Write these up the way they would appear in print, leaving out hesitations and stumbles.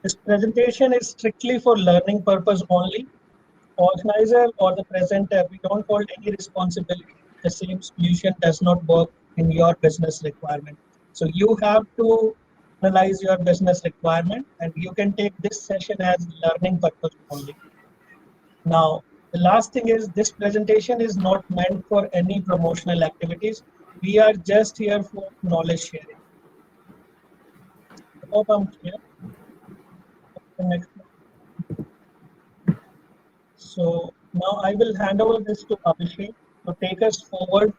This presentation is strictly for learning purpose only. Organizer or the presenter, we don't hold any responsibility. The same solution does not work in your business requirement. So you have to analyze your business requirement and you can take this session as learning purpose only. Now, the last thing is this presentation is not meant for any promotional activities. We are just here for knowledge sharing. I hope I'm clear. The next one. So now I will hand over this to Abhishek to take us forward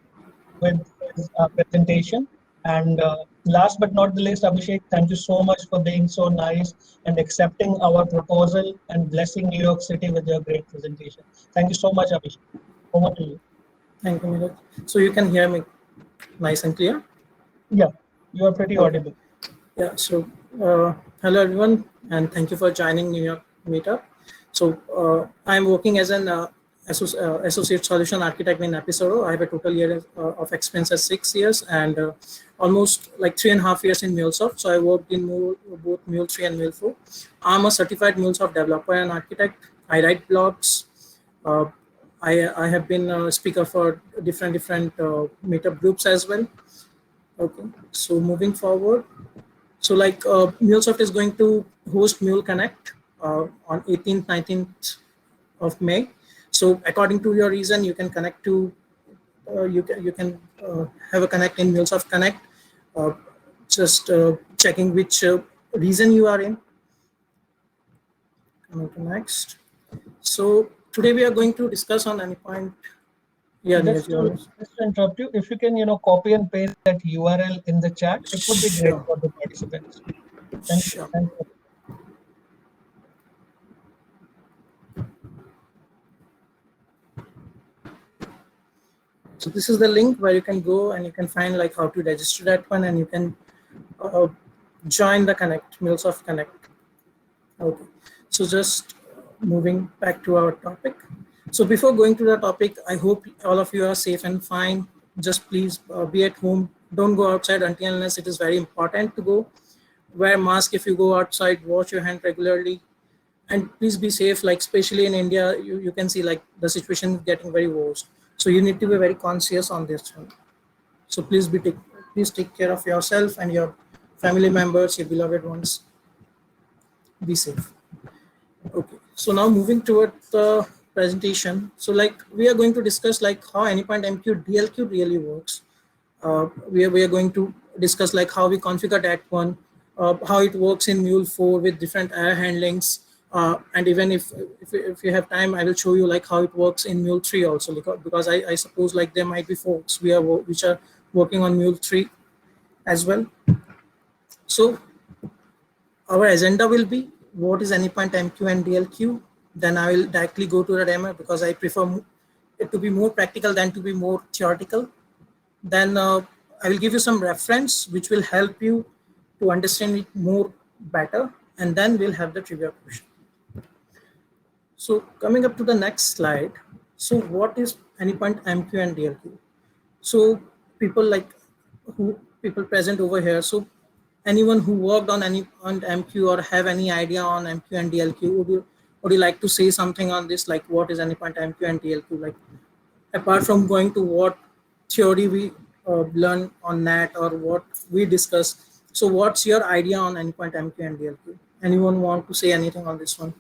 with his presentation. And last but not the least, Abhishek, thank you so much for being so nice and accepting our proposal and blessing New York City with your great presentation. Thank you so much, Abhishek. Over to you. Thank you, Neeraj. So you can hear me nice and clear? Yeah, you are pretty audible. Yeah, so hello everyone, and thank you for joining New York Meetup. So I'm working as an associate solution architect in Episoro. I have a total year of experience as 6 years and almost like 3.5 years in MuleSoft. So I worked in both Mule 3 and Mule 4. I'm a certified MuleSoft developer and architect. I write blogs. I have been a speaker for different meetup groups as well. Okay, so moving forward. So like MuleSoft is going to host Mule Connect on 18th, 19th of May. So according to your reason, you can connect to, you can have a connect in MuleSoft Connect. Just checking which region you are in. Coming to next. So today we are going to discuss on Anypoint. Yeah, just to interrupt you, if you can, copy and paste that URL in the chat, it would be great for the participants. Thank you. Thank you. So this is the link where you can go and you can find like how to register that one, and you can join the Connect, MuleSoft Connect. Okay, so just moving back to our topic. So before going to the topic, I hope all of you are safe and fine. Just please be at home. Don't go outside until unless it is very important to go. Wear mask if you go outside, wash your hand regularly, and please be safe. Like especially in India, you can see like the situation is getting very worse. So you need to be very conscious on this one. So please take care of yourself and your family members, your beloved ones. Be safe. Okay, so now moving toward the presentation. So like we are going to discuss like how Anypoint MQ DLQ really works. We are going to discuss like how we configure that one, how it works in Mule 4 with different error handlings. And even if you have time, I will show you like how it works in Mule 3 also, because I suppose like there might be folks which are working on Mule 3 as well. So our agenda will be what is Anypoint MQ and DLQ. Then I will directly go to the demo because I prefer it to be more practical than to be more theoretical. Then I will give you some reference which will help you to understand it more better, and then we'll have the trivia question. So coming up to the next slide. So what is Anypoint MQ and DLQ? So people present over here. So anyone who worked on MQ or have any idea on MQ and DLQ, would you like to say something on this? Like what is Anypoint MQ and DLQ? Like apart from going to what theory we learn on NAT or what we discuss. So what's your idea on Anypoint MQ and DLQ? Anyone want to say anything on this one?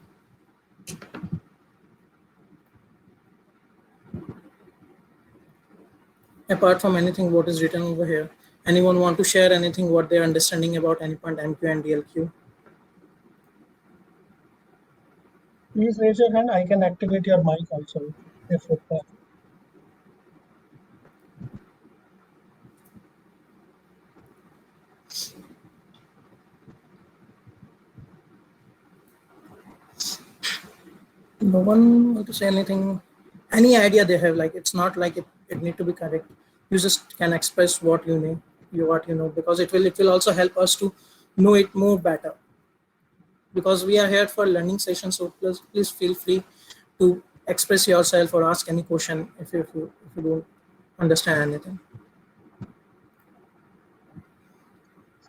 Apart from anything what is written over here, anyone want to share anything what they're understanding about Anypoint MQ and DLQ? Please raise your hand. I can activate your mic also if required. No one want to say anything? Any idea they have? Like it's not like it need to be correct. You just can express what you know, because it will also help us to know it more better. Because we are here for learning sessions, so please feel free to express yourself or ask any question if you don't understand anything.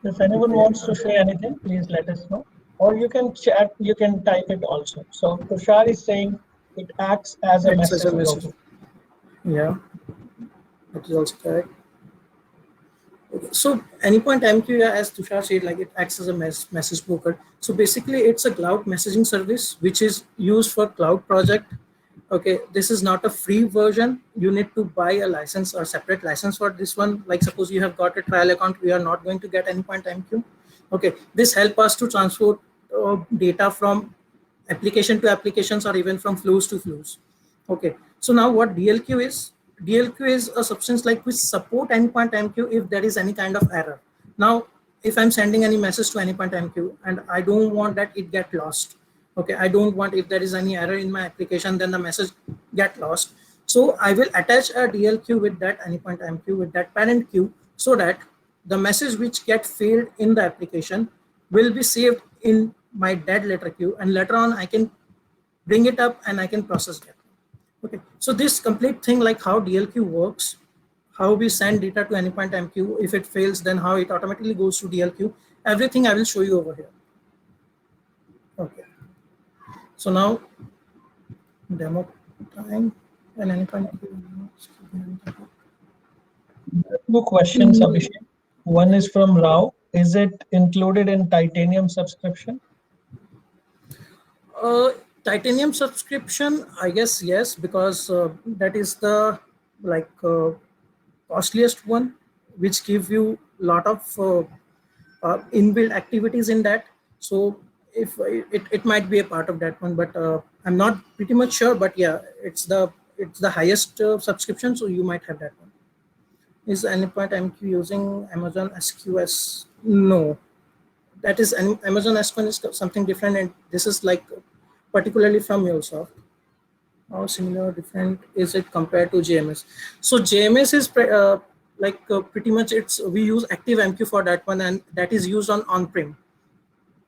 So if anyone wants to say anything, please let us know. or you can chat, you can type it also. So Tushar is saying it acts as a Acts as a message message. broker. Yeah, that is also correct. Okay. So Anypoint MQ, as Tushar said, like it acts as a message broker. So basically, it's a cloud messaging service which is used for cloud project. Okay, this is not a free version. You need to buy a license or separate license for this one. Like suppose you have got a trial account, we are not going to get Anypoint MQ. Okay, this help us to transfer data from application to applications or even from flows to flows. Okay, so now what DLQ is? DLQ is a substance like which support Anypoint MQ if there is any kind of error. Now, if I'm sending any message to Anypoint MQ and I don't want that it get lost. Okay, I don't want if there is any error in my application, then the message get lost. So I will attach a DLQ with that Anypoint MQ with that parent queue so that the message which get failed in the application will be saved in my dead letter queue, and later on I can bring it up and I can process that. Okay, so this complete thing like how DLQ works, how we send data to Anypoint MQ, if it fails, then how it automatically goes to DLQ, everything I will show you over here. Okay, so now demo time and Anypoint MQ. Two questions, Abhishek. One is from Rao. Is it included in Titanium subscription? Titanium subscription, I guess yes, because that is the like costliest one, which give you a lot of inbuilt activities in that. So if it might be a part of that one, but I'm not pretty much sure. But yeah, it's the highest subscription, so you might have that one. Is Anypoint MQ using Amazon SQS? No, that is Amazon S1 is something different, and this is like particularly from MuleSoft. How similar or different is it compared to JMS? So JMS is pretty much we use ActiveMQ for that one, and that is used on-prem.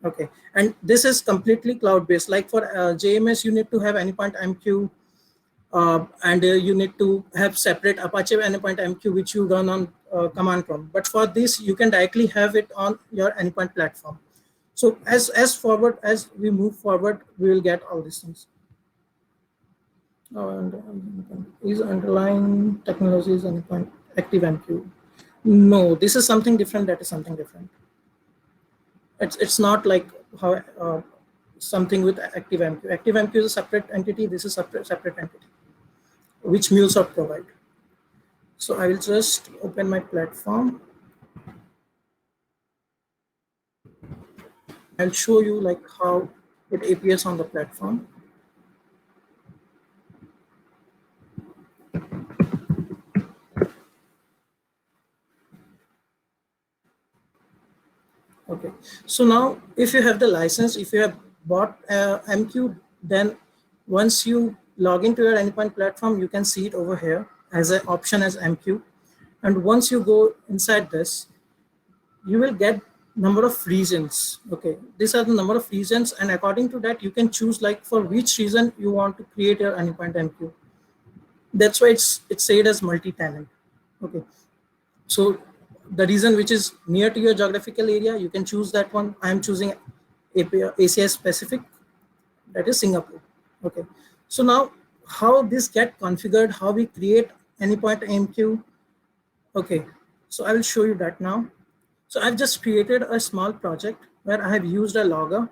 Okay, and this is completely cloud-based. Like for JMS, you need to have Anypoint MQ, and you need to have separate Apache Anypoint MQ which you run on command prompt. But for this, you can directly have it on your Anypoint platform. So as we move forward, we will get all these things. Is underlying technologies Anypoint ActiveMQ? No, this is something different. That is something different. It's not like how something with ActiveMQ. ActiveMQ is a separate entity. This is separate entity, which MuleSoft provide. So I will just open my platform. I'll show you like how it appears on the platform. Okay, so now if you have the license, if you have bought MQ, then once you log into your Anypoint platform, you can see it over here as an option as MQ. And once you go inside this, you will get number of regions. Okay, these are the number of regions, and according to that, you can choose like for which region you want to create your Anypoint MQ. That's why it's said as multi-tenant. Okay, so the region which is near to your geographical area, you can choose that one. I am choosing ACS specific, that is Singapore. Okay, so now how this get configured, how we create Anypoint MQ. Okay, so I will show you that now. So I've just created a small project where I have used a logger,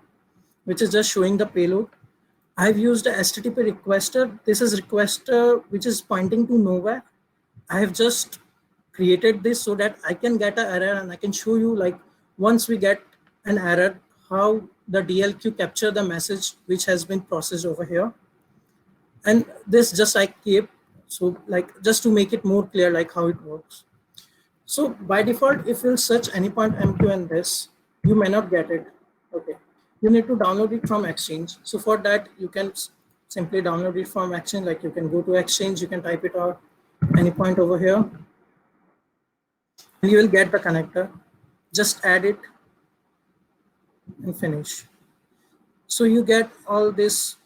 which is just showing the payload. I've used a HTTP requester. This is requester which is pointing to nowhere. I have just created this so that I can get an error, and I can show you like once we get an error, how the DLQ capture the message which has been processed over here. And this just I keep, so like just to make it more clear like how it works. So by default, if you search Anypoint MQ and this, you may not get it. Okay, you need to download it from Exchange. So for that, you can simply download it from Exchange. Like you can go to Exchange, you can type it out Anypoint over here, and you will get the connector. Just add it and finish. So you get all these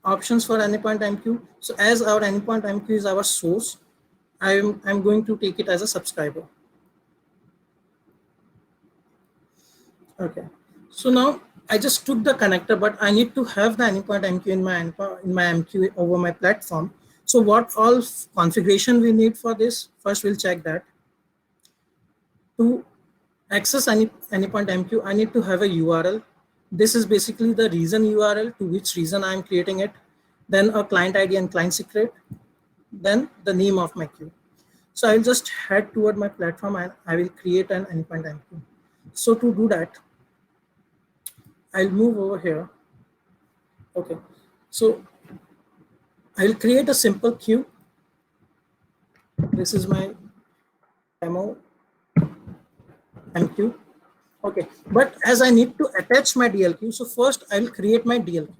options for Anypoint MQ. So as our Anypoint MQ is our source, I'm going to take it as a subscriber. Okay, so now I just took the connector, but I need to have the Anypoint MQ in my MQ over my platform. So what all configuration we need for this? First, we'll check that. To access Anypoint MQ, I need to have a URL. This is basically the reason URL, to which reason I'm creating it. Then a client ID and client secret. Then the name of my queue. So I'll just head toward my platform and I will create an Anypoint MQ. So to do that, I'll move over here. Okay, so I'll create a simple queue. This is my demo MQ. Okay, but as I need to attach my DLQ, so first I'll create my DLQ.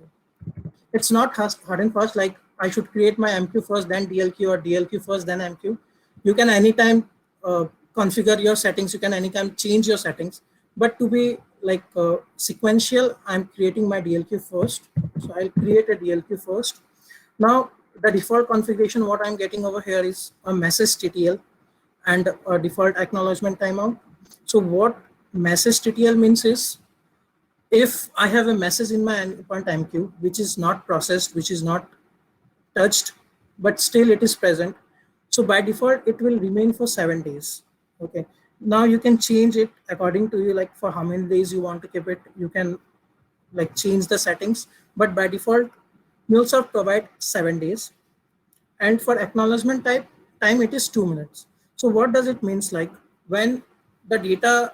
It's not hard and fast, like I should create my MQ first, then DLQ, or DLQ first, then MQ. You can anytime configure your settings. You can anytime change your settings. But to be like sequential, I'm creating my DLQ first. So I'll create a DLQ first. Now, the default configuration, what I'm getting over here is a message TTL and a default acknowledgement timeout. So what message TTL means is, if I have a message in my Anypoint MQ, which is not processed, which is not touched, but still it is present. So by default, it will remain for 7 days. Okay. Now you can change it according to you, like for how many days you want to keep it. You can like change the settings, but by default, MuleSoft provide 7 days. And for acknowledgement time, it is 2 minutes. So what does it means? Like when the data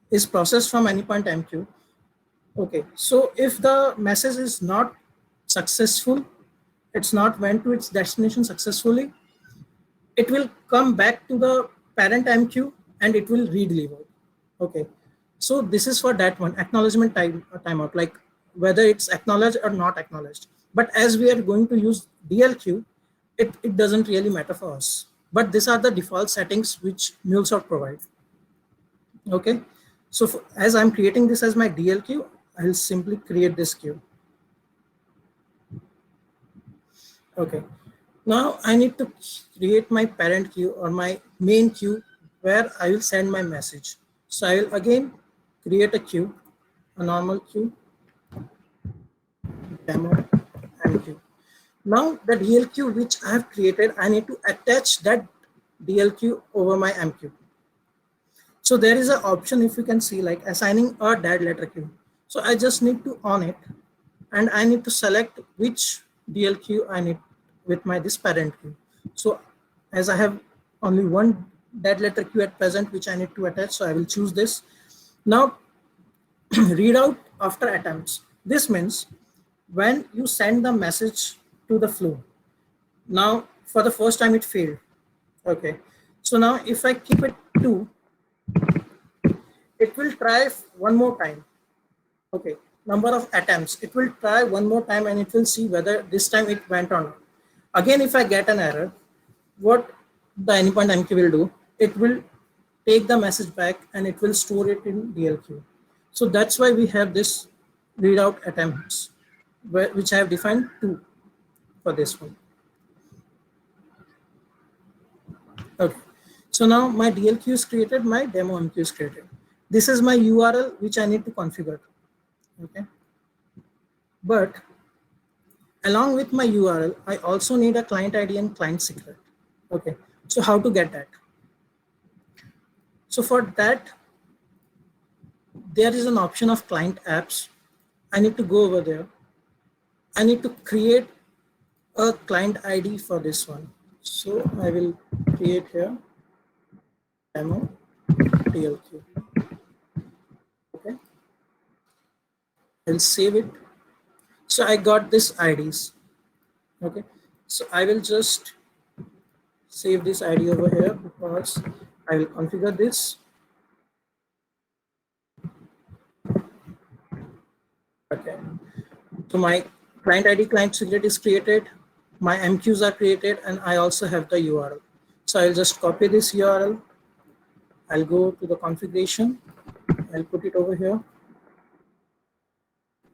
is processed from Anypoint MQ, okay, so if the message is not successful, it's not went to its destination successfully, it will come back to the parent MQ and it will redeliver. Okay, so this is for that one, acknowledgement timeout, like whether it's acknowledged or not acknowledged. But as we are going to use DLQ, it doesn't really matter for us. But these are the default settings which MuleSoft provides. Okay, so as I'm creating this as my DLQ, I'll simply create this queue. Okay, now I need to create my parent queue or my main queue where I will send my message. So I will again create a queue, a normal queue, demo and queue. Now the DLQ which I have created, I need to attach that DLQ over my MQ. So there is an option, if you can see, like assigning a dead letter queue. So I just need to on it and I need to select which DLQ I need with my this parent queue. So as I have only one dead letter queue at present which I need to attach, so I will choose this. Now read out after attempts. This means when you send the message to the flow, now for the first time it failed. Okay, so now if I keep it 2, it will try one more time. Okay, number of attempts, it will try one more time and it will see whether this time it went or not. Again, if I get an error, what the Anypoint MQ will do, it will take the message back and it will store it in DLQ. So that's why we have this readout attempts, which I have defined 2 for this one. Okay, so now my DLQ is created, my demo MQ is created. This is my URL which I need to configure. Okay, but along with my URL, I also need a client ID and client secret. Okay, so how to get that? So for that, there is an option of client apps. I need to go over there. I need to create a client ID for this one. So I will create here demo DLQ. Okay, I'll save it. So I got this IDs. Okay, so I will just save this ID over here because I will configure this. Okay, so my client ID, client secret is created, my MQs are created, and I also have the URL. So I'll just copy this URL. I'll go to the configuration. I'll put it over here.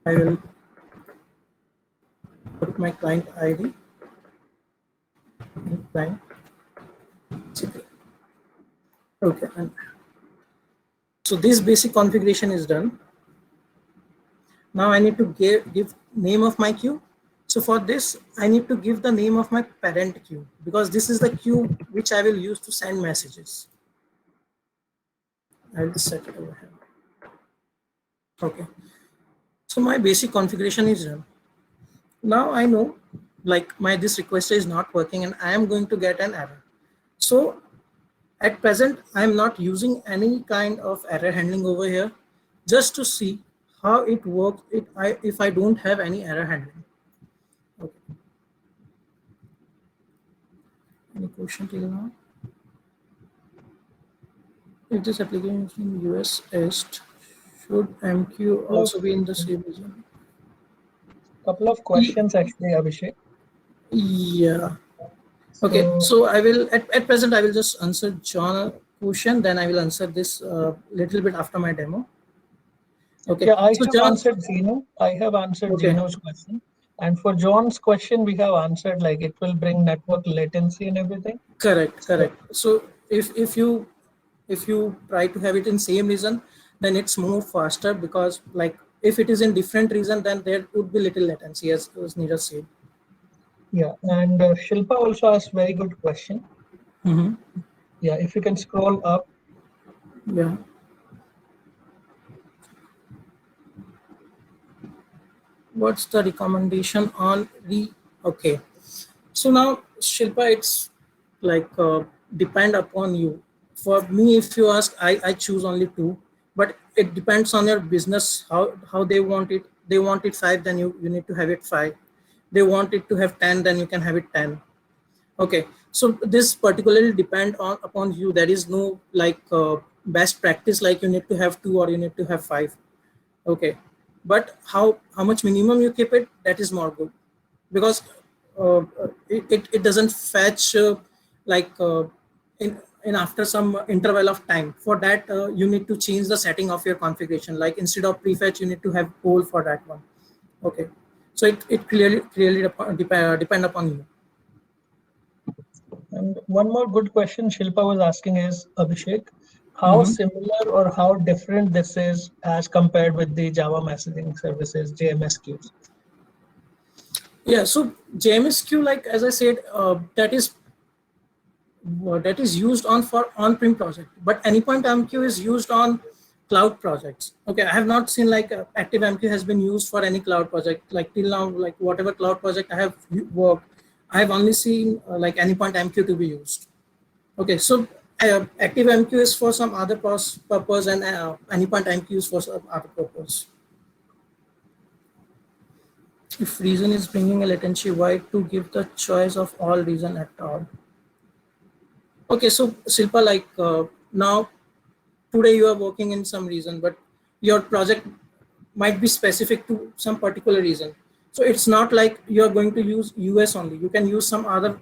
I will put my client ID and client secret. Okay, and so this basic configuration is done. Now I need to give name of my queue. So for this, I need to give the name of my parent queue, because this is the queue which I will use to send messages. I will set it over here. Okay. So my basic configuration is done. Now I know like this request is not working and I am going to get an error. So at present, I am not using any kind of error handling over here, just to see how it works if I don't have any error handling. Okay. Any question till now? If this application is in US East, should MQ also be in the same region? Couple of questions actually, Abhishek. Yeah. Okay. So I will at present I will just answer John question, then I will answer this little bit after my demo. Okay. Yeah, I so have John, answered Zeno. I have answered okay. Zeno's question. And for John's question, we have answered like it will bring network latency and everything. Correct. So if you try to have it in same region, then it's more faster, because like if it is in different region, then there would be little latency, as Neeraj said. Yeah, and Shilpa also asked very good question. Yeah, if you can scroll up. Yeah. What's the recommendation on okay. So now, Shilpa, it's like depend upon you. For me, if you ask, I choose only 2, but it depends on your business, how they want it. They want it 5, then you need to have it 5. They want it to have 10, then you can have it 10. Okay, so this particularly depend on upon you. There is no like best practice like you need to have 2 or you need to have 5. Okay, but how much minimum you keep it, that is more good, because it doesn't fetch like in after some interval of time. For that you need to change the setting of your configuration, like instead of prefetch you need to have poll for that one. Okay, so it clearly depend upon you. And one more good question Shilpa was asking is, Abhishek, how similar or how different this is as compared with the Java messaging services, JMSQs? Yeah, so JMSQ, like as I said, that is used on for on-prem project, but Anypoint MQ is used on cloud projects. Okay, I have not seen like ActiveMQ has been used for any cloud project like till now. Like whatever cloud project I have worked, I have only seen like Anypoint MQ to be used. Okay, so ActiveMQ is for some other purpose, and Anypoint MQ is for some other purpose. If reason is bringing a latency, why to give the choice of all reason at all? Okay, so Shilpa, like now today you are working in some reason, but your project might be specific to some particular reason. So it's not like you are going to use US only. You can use some other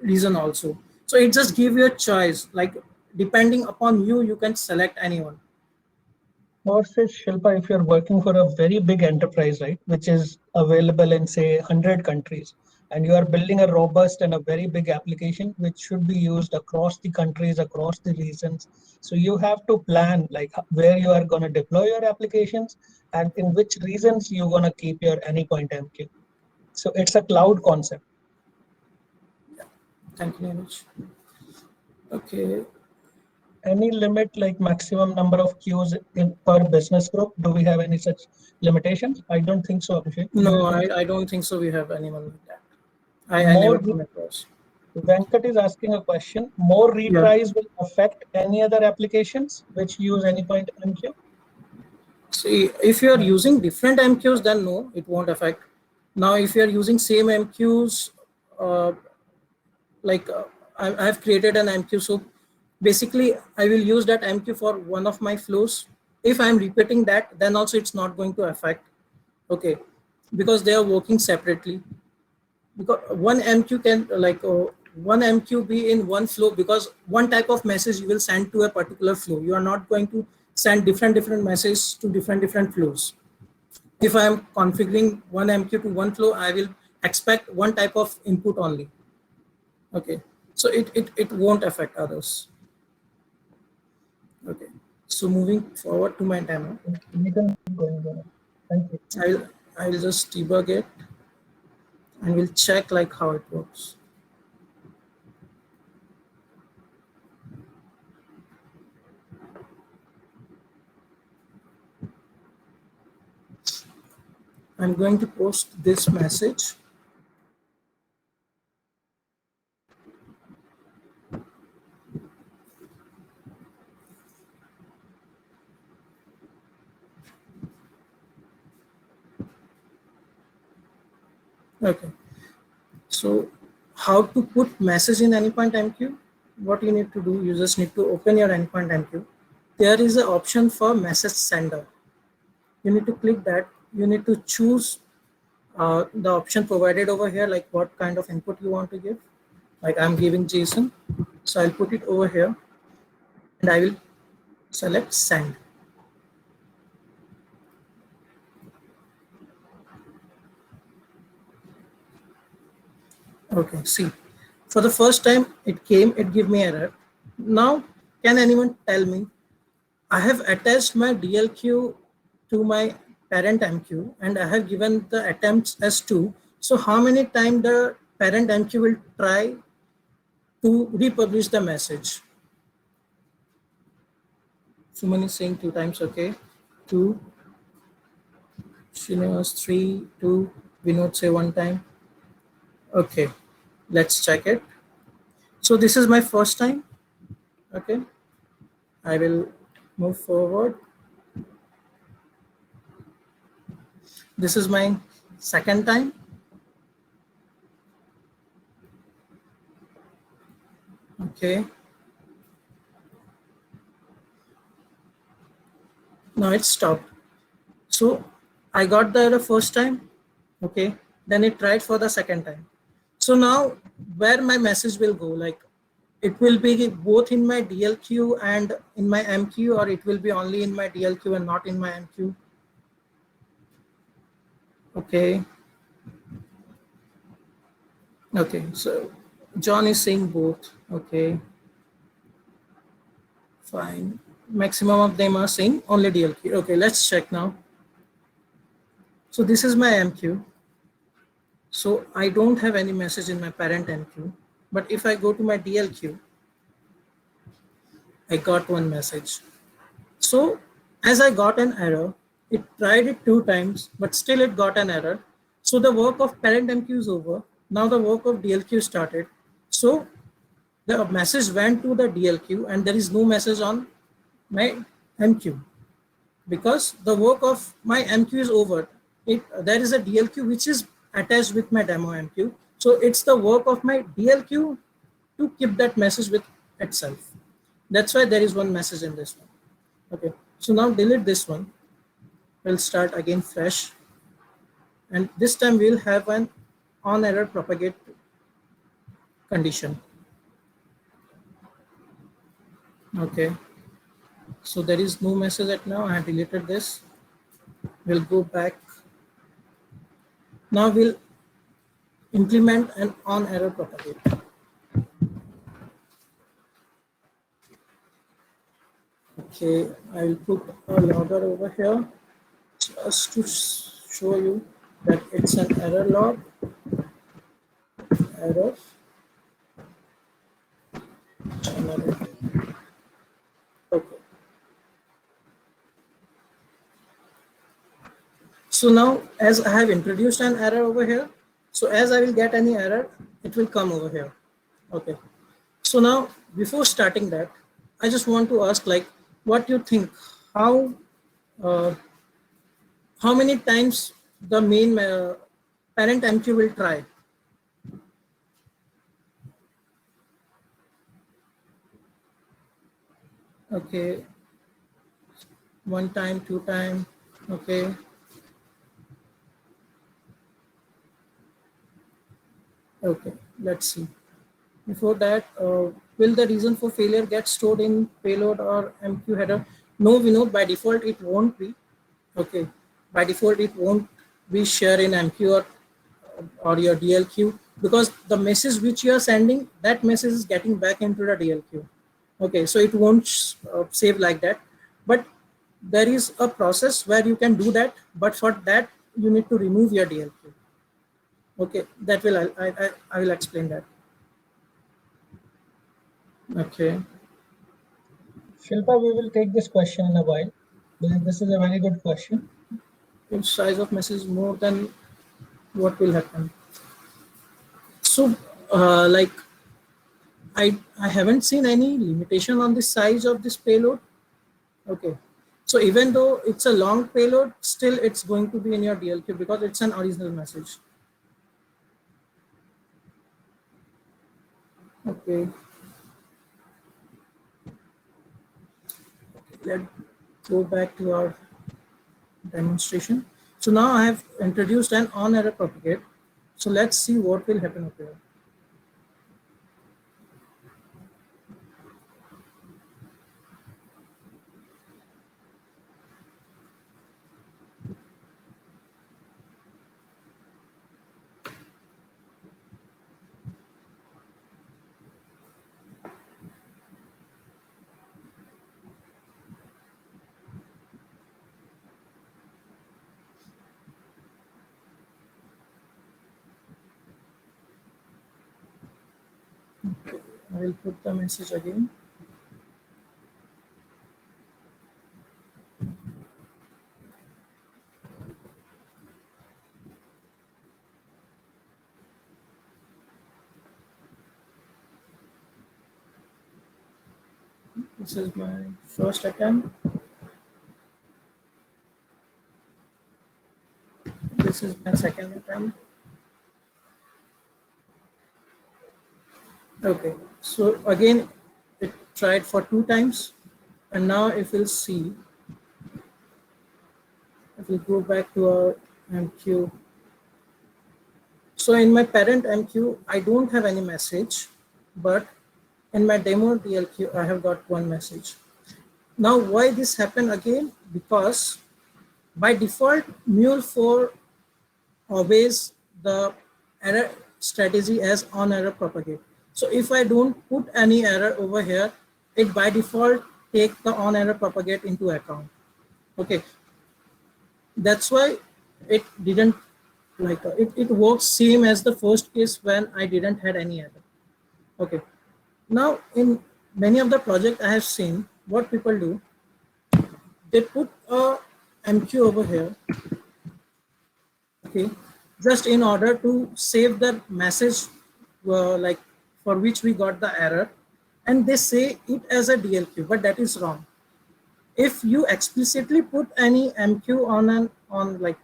reason also. So it just give you a choice. Like depending upon you, you can select anyone. Or say, Shilpa, if you're working for a very big enterprise, right, which is available in say 100 countries, and you are building a robust and a very big application which should be used across the countries, across the regions. So you have to plan like where you are going to deploy your applications and in which regions you're going to keep your Anypoint MQ. So it's a cloud concept. Thank you very much. Okay. Any limit like maximum number of queues in per business group? Do we have any such limitations? I don't think so, Abhishek. No, I don't think so. We have anyone like that. I More never come across. Venkat is asking a question. More retries will affect any other applications which use Anypoint MQ? See, if you are using different MQs, then no, it won't affect. Now, if you are using same MQs, like I have created an MQ, so basically I will use that MQ for one of my flows. If I'm repeating that, then also it's not going to affect. Okay, because they are working separately. Because one MQ can one MQ be in one flow, because one type of message you will send to a particular flow. You are not going to send different messages to different flows. If I am configuring one MQ to one flow, I will expect one type of input only. Okay, so it won't affect others. Okay, so moving forward to my demo. We can keep going there. Thank you. I will just debug it and we'll check like how it works. I'm going to post this message. Okay. So how to put message in Anypoint MQ? What you need to do, you just need to open your Anypoint MQ. There is an option for message sender. You need to click that. You need to choose the option provided over here, like what kind of input you want to give. Like I'm giving JSON. So I'll put it over here and I will select send. Okay, see, for the first time it came, it gave me error. Now, can anyone tell me, I have attached my DLQ to my parent MQ and I have given the attempts as 2. So how many times the parent MQ will try to republish the message? Suman is saying 2 times, okay. 2, Srinivas 3, 2, Vinod say 1 time. Okay, let's check it. So this is my first time. Okay, I will move forward. This is my second time. Okay. Now it stopped. So I got the error first time. Okay. Then it tried for the second time. So now where my message will go, like it will be both in my DLQ and in my MQ, or it will be only in my DLQ and not in my MQ. Okay. Okay. So John is saying both. Okay. Fine. Maximum of them are saying only DLQ. Okay, let's check now. So this is my MQ. So I don't have any message in my parent MQ, but if I go to my DLQ, I got one message. So as I got an error, it tried it 2 times, but still it got an error. So the work of parent MQ is over. Now the work of DLQ started. So the message went to the DLQ and there is no message on my MQ because the work of my MQ is over. There is a DLQ which is attached with my demo MQ. So it's the work of my DLQ to keep that message with itself. That's why there is one message in this one. Okay, so now delete this one. We'll start again fresh. And this time we'll have an on error propagate condition. Okay, so there is no message at now. I have deleted this. We'll go back. Now we'll implement an on error propagate. Okay, I will put a logger over here just to show you that it's an error log. Error. Okay. So now as I have introduced an error over here, so as I will get any error, it will come over here. Okay. So now before starting that, I just want to ask like what you think, how many times the main parent MQ will try? Okay, 1 time, 2 time, okay. Okay, let's see. Before that, will the reason for failure get stored in payload or MQ header? No, Vinod, by default it won't be. Okay, by default it won't be shared in MQ or your DLQ because the message which you are sending, that message is getting back into the DLQ. Okay, so it won't save like that. But there is a process where you can do that, but for that you need to remove your DLQ. Okay, that will I will explain that. Okay. Shilpa, we will take this question in a while. This is a very good question. If size of message more than what will happen? So like I haven't seen any limitation on the size of this payload. Okay. So even though it's a long payload, still it's going to be in your DLQ because it's an original message. Okay. Let's go back to our demonstration. So now I have introduced an on error propagate. So let's see what will happen up here. I will put the message again. This is my first attempt. This is my second attempt. Okay, so again, it tried for 2 times. And now if we'll see, if we go back to our MQ. So in my parent MQ, I don't have any message, but in my demo DLQ, I have got one message. Now why this happened again? Because by default, Mule4 obeys the error strategy as on error propagate. So if I don't put any error over here, it by default take the on error propagate into account. Okay, that's why it didn't like it works same as the first case when I didn't had any error. Okay, now in many of the project I have seen what people do, they put a MQ over here. Okay, just in order to save the message like for which we got the error, and they say it as a DLQ, but that is wrong. If you explicitly put any MQ on like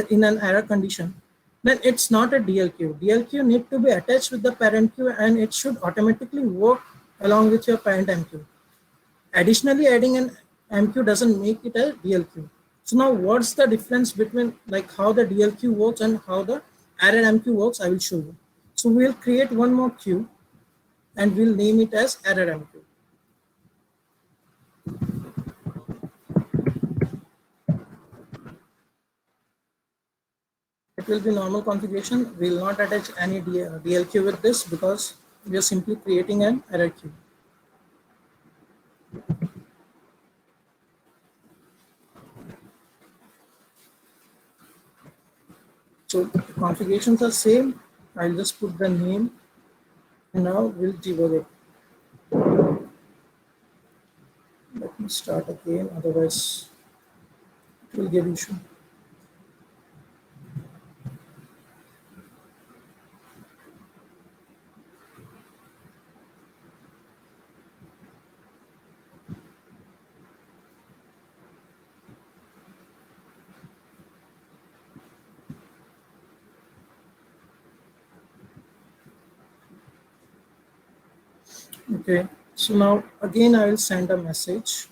in an error condition, then it's not a DLQ. DLQ need to be attached with the parent queue and it should automatically work along with your parent MQ. Additionally, adding an MQ doesn't make it a DLQ. So now what's the difference between like how the DLQ works and how the error MQ works? I will show you. So we'll create one more queue and we'll name it as error MQ. It will be normal configuration. We will not attach any DLQ with this because we are simply creating an error queue. So the configurations are same. I'll just put the name and now we'll debug it. Let me start again, otherwise it will give issue. Okay, so now again I will send a message.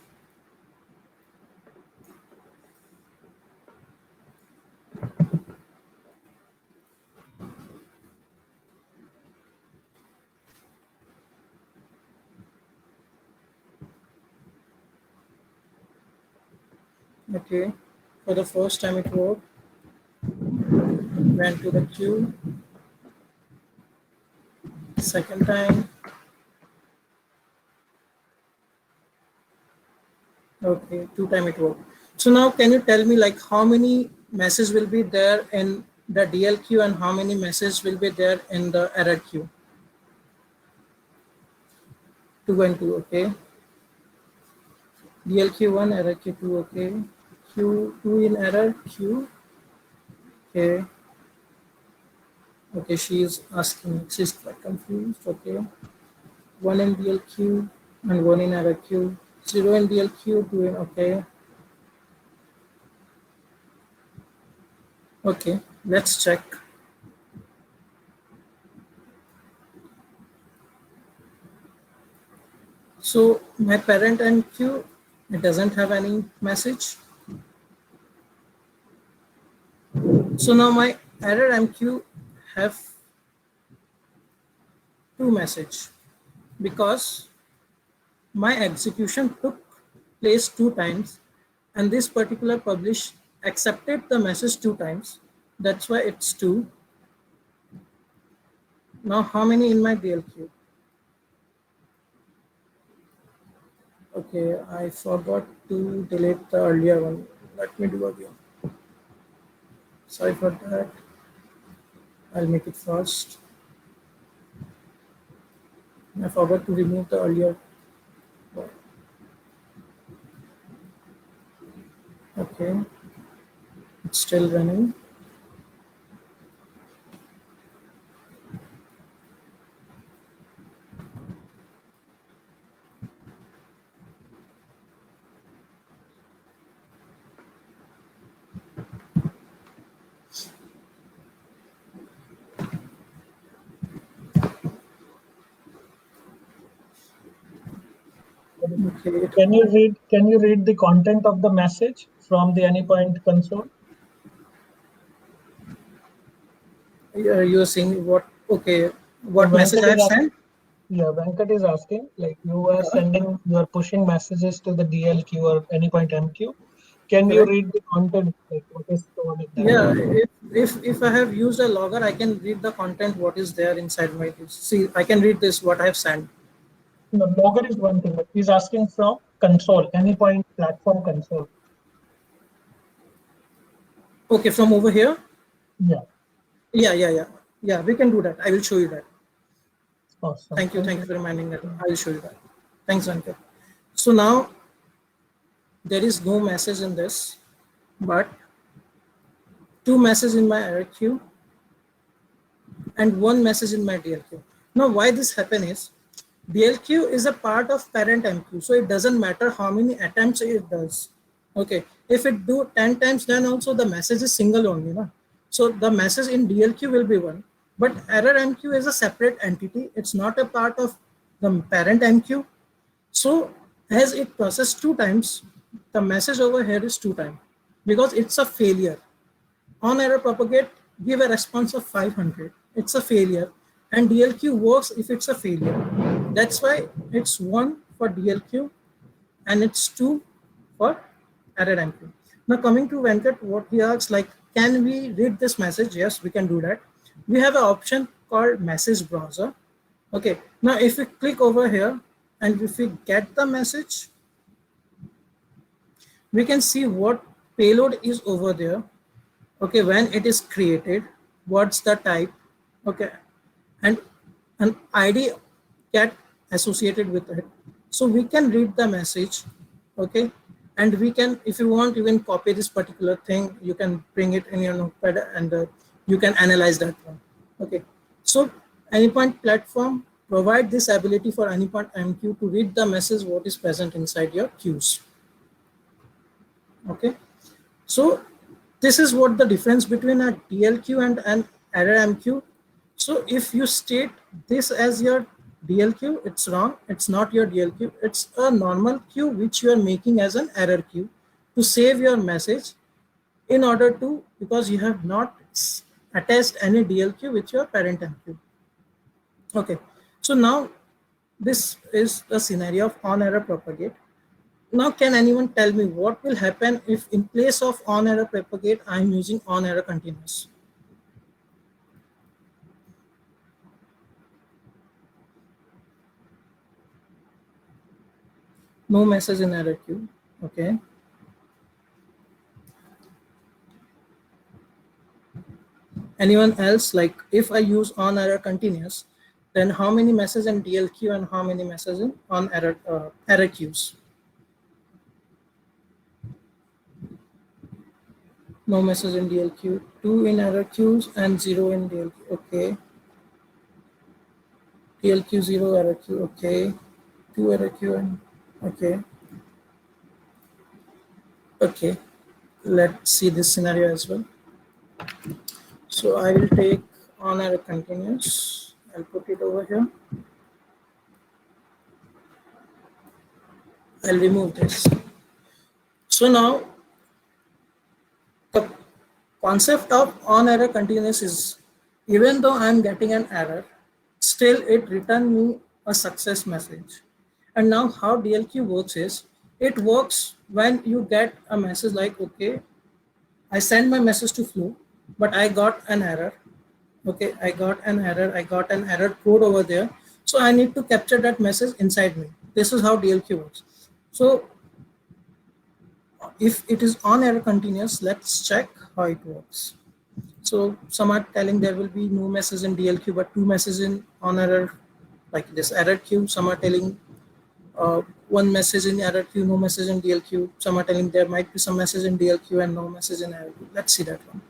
Okay, for the first time it worked. Went to the queue. Second time. Okay, 2 time it worked. So now can you tell me like how many messages will be there in the DL queue and how many messages will be there in the error queue? 2 and 2, okay. DL queue 1, error queue 2, okay. Q2 in error queue, okay. Okay, she is asking, she's quite confused, okay. 1 in DL queue and 1 in error queue. 0 in DL queue, 2 in, okay. Okay, let's check. So my parent MQ, it doesn't have any message. So now my error MQ have 2 message because my execution took place 2 times and this particular publish accepted the message 2 times. That's why it's 2. Now how many in my DLQ? Okay, I forgot to delete the earlier one. Let me do again. Sorry for that. I'll make it fast. I forgot to remove the earlier one. Okay, it's still running. Okay, Can you read the content of the message from the Anypoint console? you're saying what? Okay, what message Venkat I is have asking, sent? yeah, Venkat is asking, like you are pushing messages to the DLQ or Anypoint MQ. Can you Correct. read the content, like what is stored in that? Yeah, if I have used a logger, I can read the content what is there inside my. See, I can read this what I have sent. No, logger is one thing, but he's asking from console, Anypoint platform console. Okay, from over here. Yeah, Yeah. We can do that. I will show you that. awesome. Thank you. Thank Thank you you. for reminding that. I will show you that. Thanks, Venkat. So now there is no message in this, but 2 messages in my error queue and 1 message in my DLQ. Now, why this happen is DLQ is a part of parent MQ, so it doesn't matter how many attempts it does. Okay, if it do 10 times, then also the message is single only, no? So the message in DLQ will be 1, but error MQ is a separate entity. It's not a part of the parent MQ. So as it processed 2 times, the message over here is 2 times because it's a failure. On error propagate, give a response of 500. It's a failure. And DLQ works if it's a failure. That's why it's 1 for DLQ and it's 2 for error MQ. Now coming to Venkat, what he asks, like, can we read this message? Yes, we can do that. We have an option called message browser. Okay, now if we click over here and if we get the message, we can see what payload is over there. Okay, when it is created, what's the type, okay, and an ID get associated with it. So we can read the message, okay, and we can, if you want, even copy this particular thing, you can bring it in your notepad and you can analyze that one. Okay, so Anypoint platform provide this ability for Anypoint MQ to read the message what is present inside your queues. Okay, so this is what the difference between a DLQ and an error MQ. So if you state this as your DLQ, it's wrong. It's not your DLQ. It's a normal queue which you are making as an error queue to save your message in order to, because you have not attached any DLQ with your parent MQ. Okay, so now this is the scenario of on error propagate. Now, can anyone tell me what will happen if in place of on error propagate, I'm using on error continuous? No message in error queue. Okay. Anyone else, like if I use on error continuous, then how many messages in DLQ and how many messages in on error error queues? No message in DLQ, 2 in error queues and 0 in DLQ. Okay. DLQ 0 error queue. Okay. 2 error queue and okay. Okay. Let's see this scenario as well. So I will take on error continuous. I'll put it over here. I'll remove this. So now the concept of on error continuous is, even though I'm getting an error, still it return me a success message. And now how DLQ works is, it works when you get a message like, okay, I send my message to Flow, but I got an error. Okay, I got an error code over there. So I need to capture that message inside me. This is how DLQ works. So if it is on error continuous, let's check how it works. So some are telling there will be no message in DLQ, but 2 messages in on error, like this error queue. Some are telling 1 message in error queue, no message in DLQ. Some are telling there might be some message in DLQ and no message in error queue. Let's see that one.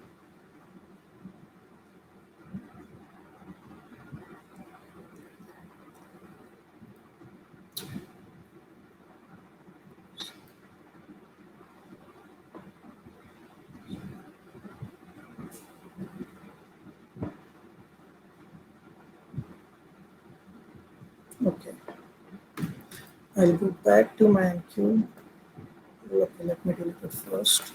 Okay, I'll go back to my MQ. Okay, let me delete it first.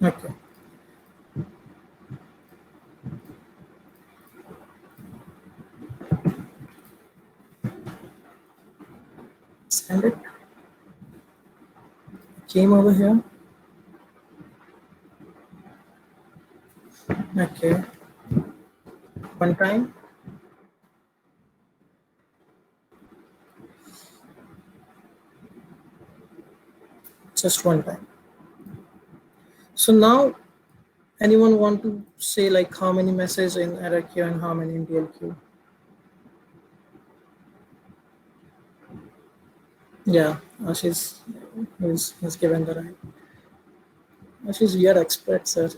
Okay. Send it. Came over here. Okay. One time. Just one time. So now, anyone want to say like how many messages in error queue and how many in DLQ? Yeah, Ashish is given the right. Ashish, we are experts, sir.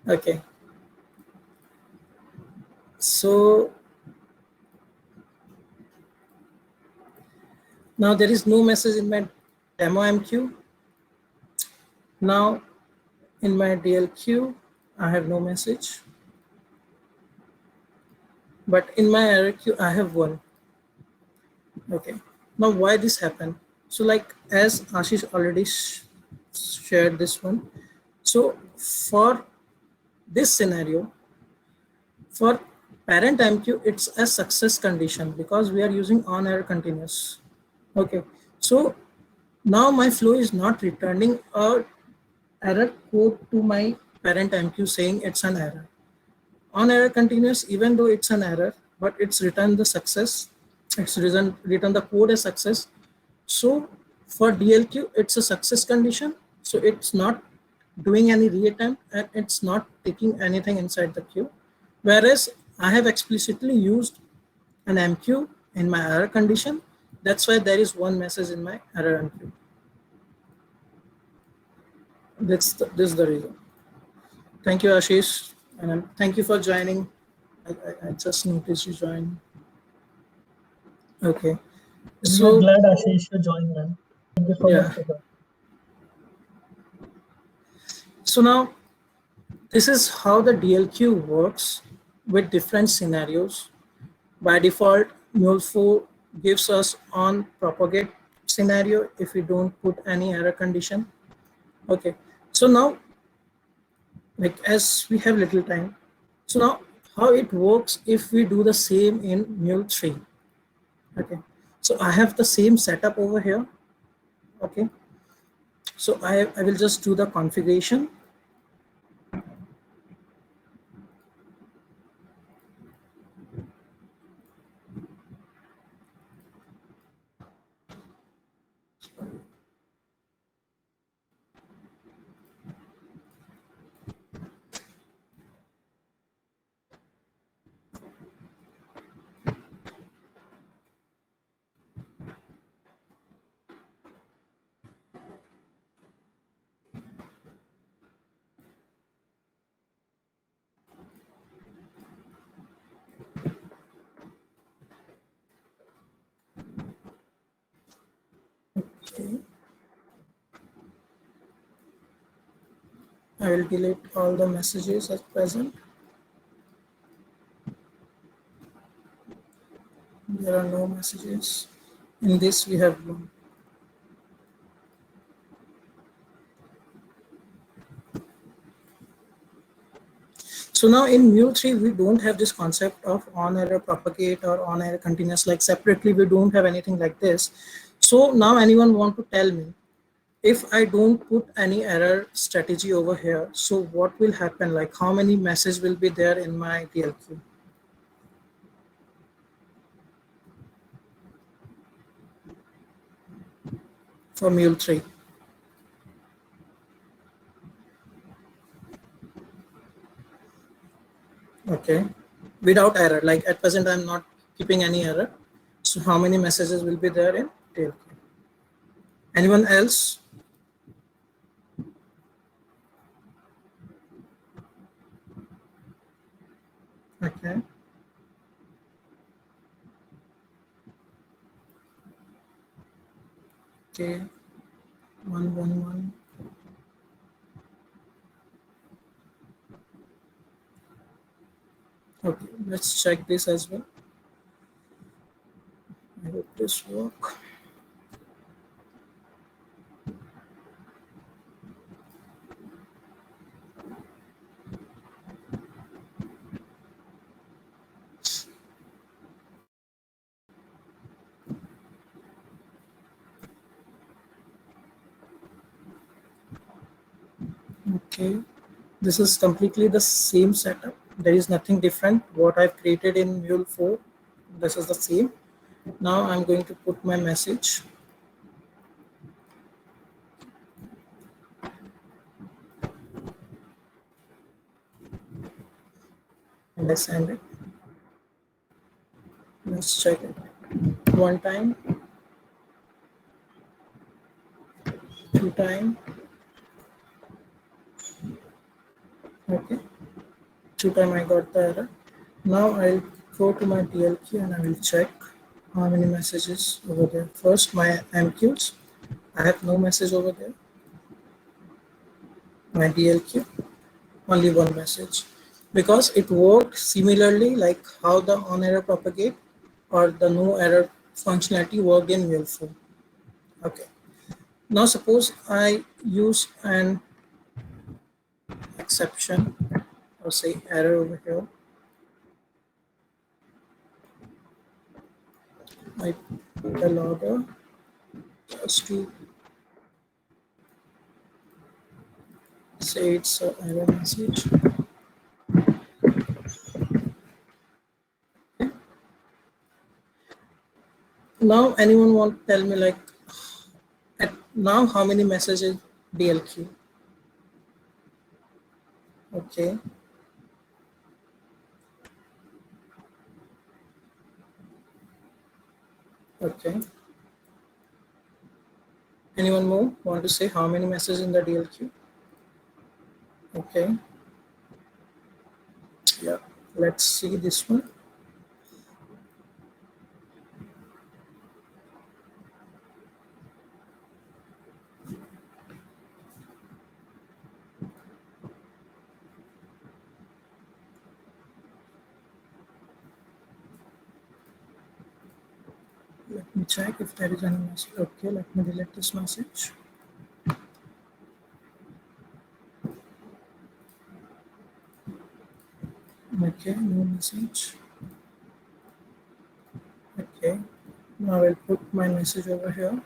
Okay. So now there is no message in my demo MQ. Now in my DLQ, I have no message. But in my error queue, I have 1. Okay. Now why this happened? So like as Ashish already shared this one. So for this scenario, for parent MQ, it's a success condition because we are using on error continuous. Okay. So now my flow is not returning a error code to my parent MQ saying it's an error. On error continuous, even though it's an error, but it's returned the success. It's written the code as success. So for DLQ, it's a success condition. So it's not doing any reattempt and it's not taking anything inside the queue. Whereas I have explicitly used an MQ in my error condition. That's why there is 1 message in my error MQ. This is the reason. Thank you, Ashish, and thank you for joining. I just noticed you joined. Okay. So I'm glad Ashish you joined, man. Thank you so much for that. So now this is how the DLQ works with different scenarios. By default, Mule4 gives us on propagate scenario if we don't put any error condition. Okay. So now like as we have little time. So now how it works if we do the same in Mule 3. Okay, so I have the same setup over here. Okay, so I will just do the configuration. Okay, I will delete all the messages at present. There are no messages. In this we have one. So now in Mule 3, we don't have this concept of on error propagate or on error continuous, like separately, we don't have anything like this. So now anyone want to tell me, if I don't put any error strategy over here, so what will happen? Like how many messages will be there in my DLQ for Mule 3? Okay, without error, like at present, I'm not keeping any error. So how many messages will be there in DLQ? Anyone else? Okay. Okay. 111. Okay, let's check this as well. I hope this work. Okay, this is completely the same setup. There is nothing different. What I've created in Mule 4, this is the same. Now I'm going to put my message. And I send it. Let's check it. One time, two time. Okay, two time I got the error. Now I'll go to my DLQ and I will check how many messages over there. First, my MQs. I have no message over there. My DLQ, only one message, because it worked similarly like how the on error propagate or the no error functionality worked in Mule 4. Okay, now suppose I use an exception or say error over here. I put a logger just to say it's an error message. Now anyone want to tell me like at now how many messages DLQ? Okay, okay. Anyone more want to say how many messages in the DLQ? Okay. Yeah, let's see this one. Let me check if there is any message. Okay, let me delete this message. Okay, no message. Okay, now I'll put my message over here.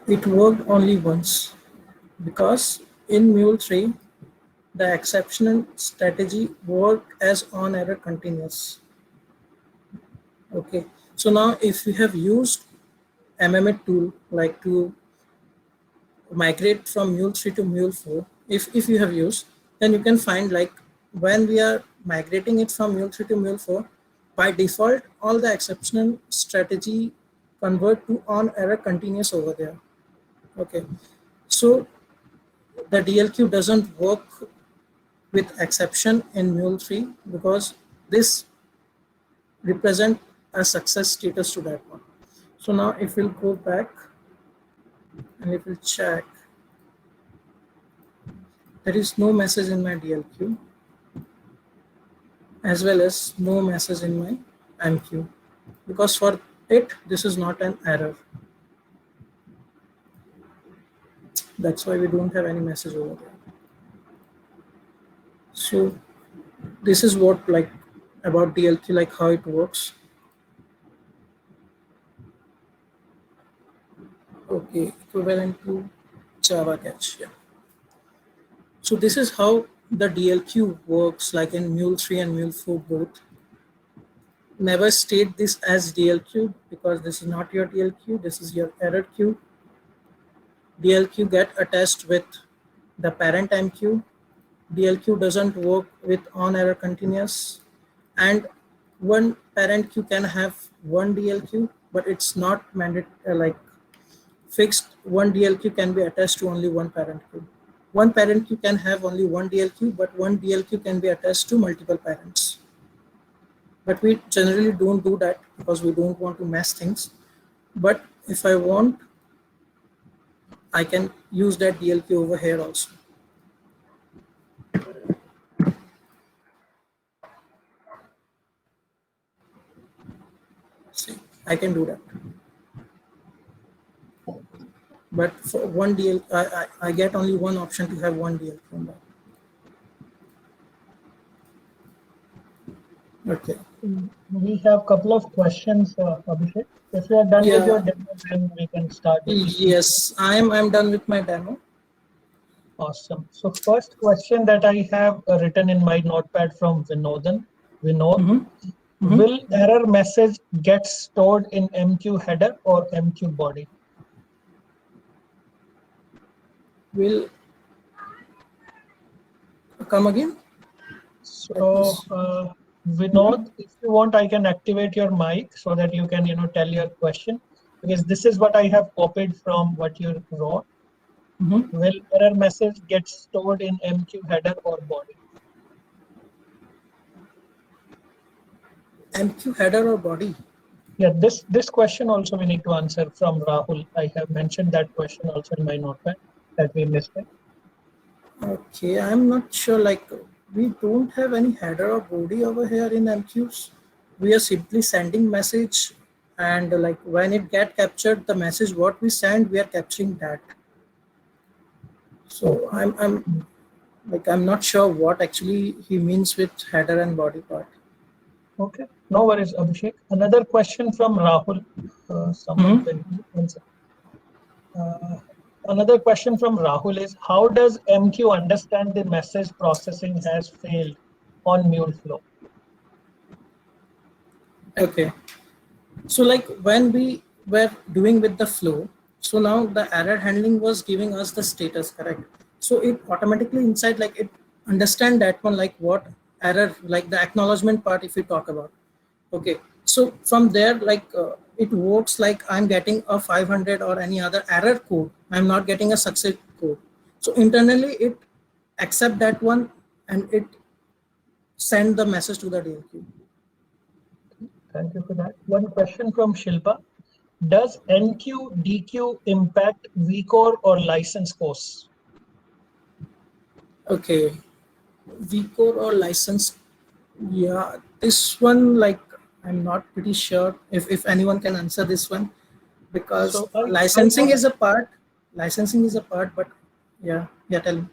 It worked only once because in Mule 3, the exceptional strategy worked as on error continuous. Okay, so now if you have used MMit tool like to migrate from Mule 3 to Mule 4, if you have used, then you can find like when we are migrating it from Mule 3 to Mule 4, by default, all the exceptional strategy convert to on error continuous over there. Okay, so the DLQ doesn't work with exception in Mule 3 because this represent a success status to that one. So now if we'll go back and if we'll check, there is no message in my DLQ as well as no message in my MQ because for it, this is not an error. That's why we don't have any message over there. So this is what like about DLQ, like how it works. Okay, equivalent to Java cache. Yeah. So this is how the DLQ works, like in Mule 3 and Mule 4 both. Never state this as DLQ because this is not your DLQ, this is your error queue. DLQ get attached with the parent MQ. DLQ doesn't work with on error continuous, and one parent queue can have one DLQ, but it's not mandatory like fixed. One DLQ can be attached to only one parent queue. One parent queue can have only one DLQ, but one DLQ can be attached to multiple parents. But we generally don't do that because we don't want to mess things. But if I want, I can use that DLQ over here also. See, I can do that. But for one DL, I get only one option to have one DL from that. Okay. We have a couple of questions, Abhishek. If you are done with your demo, then we can start. Yes, I'm done with my demo. Awesome. So first question that I have written in my notepad from Vinod. Will error message get stored in MQ header or MQ body? Will come again? So Vinod, if you want, I can activate your mic so that you can tell your question, because this is what I have copied from what you wrote. Will error message get stored in MQ header or body? MQ header or body? Yeah, this question also we need to answer from Rahul. I have mentioned that question also in my notepad that we missed it. Okay, I'm not sure. Like we don't have any header or body over here in MQs. We are simply sending message, and like when it get captured, the message what we send, we are capturing that. So I'm not sure what actually he means with header and body part. Okay, no worries, Abhishek. Another question from Rahul. Someone can answer. Another question from Rahul is, how does MQ understand the message processing has failed on MuleFlow? Okay, so like when we were doing with the flow, so now the error handling was giving us the status, correct? So it automatically inside like it understand that one, like what error, like the acknowledgement part if we talk about. Okay, so from there like it works like I'm getting a 500 or any other error code, I'm not getting a success code. So internally it accept that one and it send the message to the DLQ. Thank you for that. One question from Shilpa. Does NQ, DQ impact vCore or license costs? Okay, vCore or license? Yeah, this one, like, I'm not pretty sure if anyone can answer this one, because So I licensing was is a part. Licensing is a part, but yeah, tell me.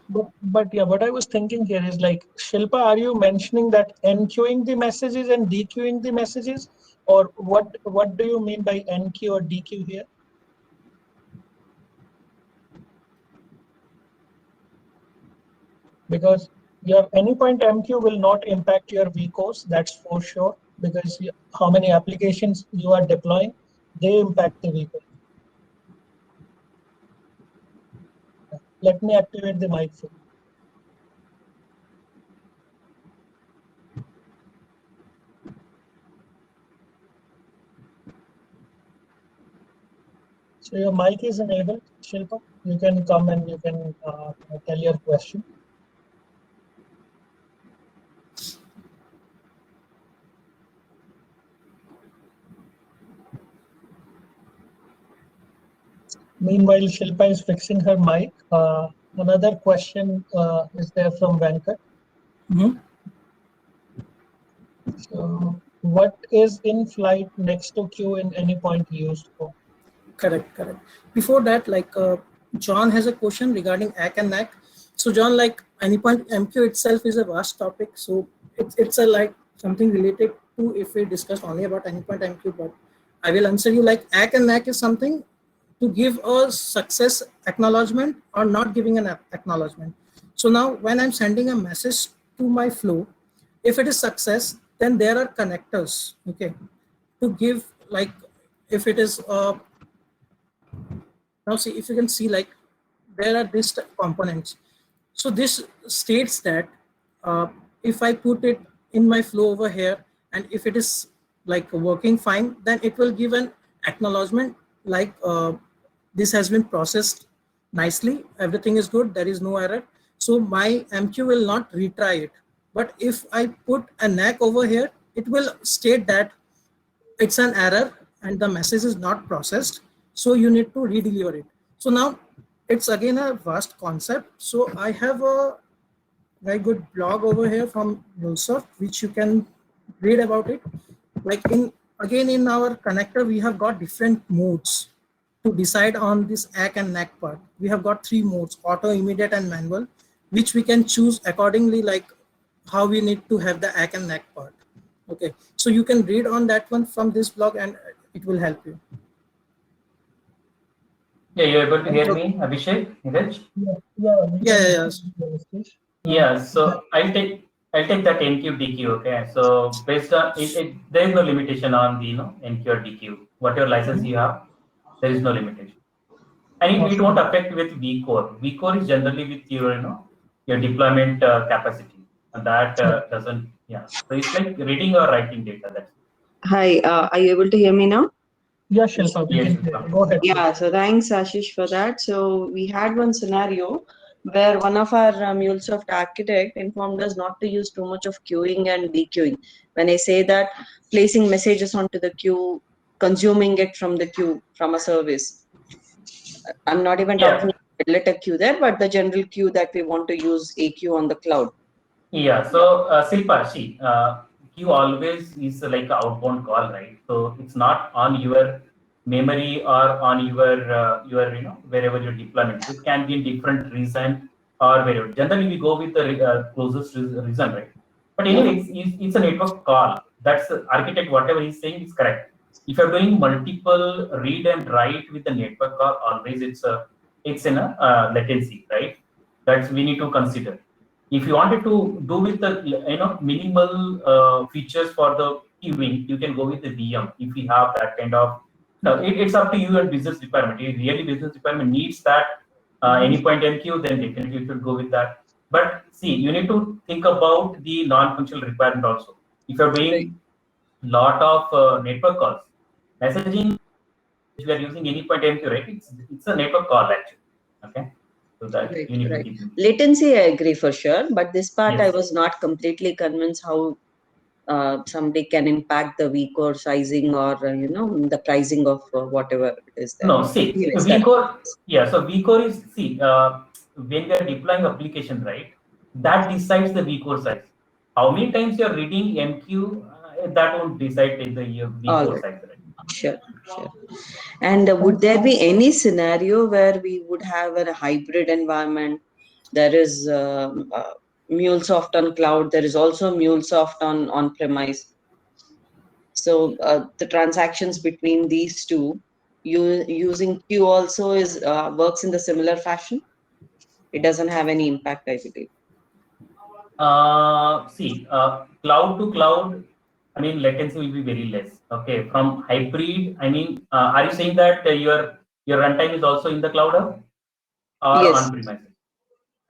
but yeah, what I was thinking here is like, Shilpa, are you mentioning that enqueuing the messages and dequeuing the messages, or what do you mean by enqueue or dequeue here? Because your anypoint MQ will not impact your vCores, that's for sure, because how many applications you are deploying, they impact the vCore. Let me activate the mic for you. So your mic is enabled, Shilpa. You can come and you can tell your question. Meanwhile, Shilpa is fixing her mic. Another question is there from Venkat. Mhm. So, what is in flight next to queue in any point used for? Correct. Before that, like, John has a question regarding ACK and NAC. So John, like, anypoint MQ itself is a vast topic. So it's a like something related to if we discuss only about anypoint MQ, but I will answer you like ACK and NAC is something to give a success acknowledgement or not giving an acknowledgement. So now when I'm sending a message to my flow, if it is success, then there are connectors, okay, to give, like, if it is now see, if you can see, like, there are these components. So this states that if I put it in my flow over here, and if it is like working fine, then it will give an acknowledgement like this has been processed nicely, everything is good, there is no error. So my MQ will not retry it. But if I put a NAC over here, it will state that it's an error and the message is not processed, so you need to redeliver it. So now it's again a vast concept. So I have a very good blog over here from MuleSoft which you can read about it. Like, in our connector we have got different modes to decide on this ACK and NAC part. We have got 3 modes: auto, immediate, and manual, which we can choose accordingly, like how we need to have the ACK and NAC part. Okay, so you can read on that one from this blog and it will help you. Yeah, you're able to hear me, Abhishek, Neeraj? Yeah. Yeah, so I'll take that NQ DQ. Okay, so based on it, there is no limitation on the NQ or DQ. Whatever license you have, there is no limitation, and it won't affect with vCore. vCore is generally with your your deployment capacity, and that doesn't. Yeah, so it's like reading or writing data. That's it. Hi, are you able to hear me now? Yeah, Shilpa, we Yes, can hear. Go ahead. Yeah, so thanks, Ashish, for that. So we had one scenario where one of our MuleSoft architect informed us not to use too much of queuing and dequeuing. When I say that, placing messages onto the queue, consuming it from the queue from a service. I'm not even Yeah. talking about a queue there, but the general queue that we want to use AQ on the cloud. Yeah, so Silpa, see, queue always is like an outbound call, right? So it's not on your memory or on your wherever your deployment. It can be in different reason or wherever. Generally, we go with the closest reason, right? But anyway, it's a network call. That's the architect. Whatever he's saying is correct. If you're doing multiple read and write with the network call, always it's in a latency, right? That's we need to consider. If you wanted to do with the minimal features for the queuing, you can go with the VM. If we have that kind of, it's up to you and business requirement. If really business requirement needs that anypoint MQ, then definitely you should go with that. But see, you need to think about the non-functional requirement also. If you're doing lot of network calls, messaging, if you are using anypoint MQ, right? It's a network call actually. Okay. So that you need to keep in. Latency, I agree for sure, but this part Yes. I was not completely convinced how somebody can impact the vCore sizing or the pricing of whatever it is there. No, see, vCore. Yeah, so vCore is when we are deploying application, right? that decides the vCore size. How many times you're reading MQ, that won't decide the All vCore right. size, right? Sure, sure. And would there be any scenario where we would have a hybrid environment? There is MuleSoft on cloud. There is also MuleSoft on premise. So the transactions between these two, using Q also is works in the similar fashion. It doesn't have any impact, I believe. See, cloud to cloud, I mean, latency will be very less. Okay, from hybrid, I mean, are you saying that your runtime is also in the cloud hub or Yes, on premises?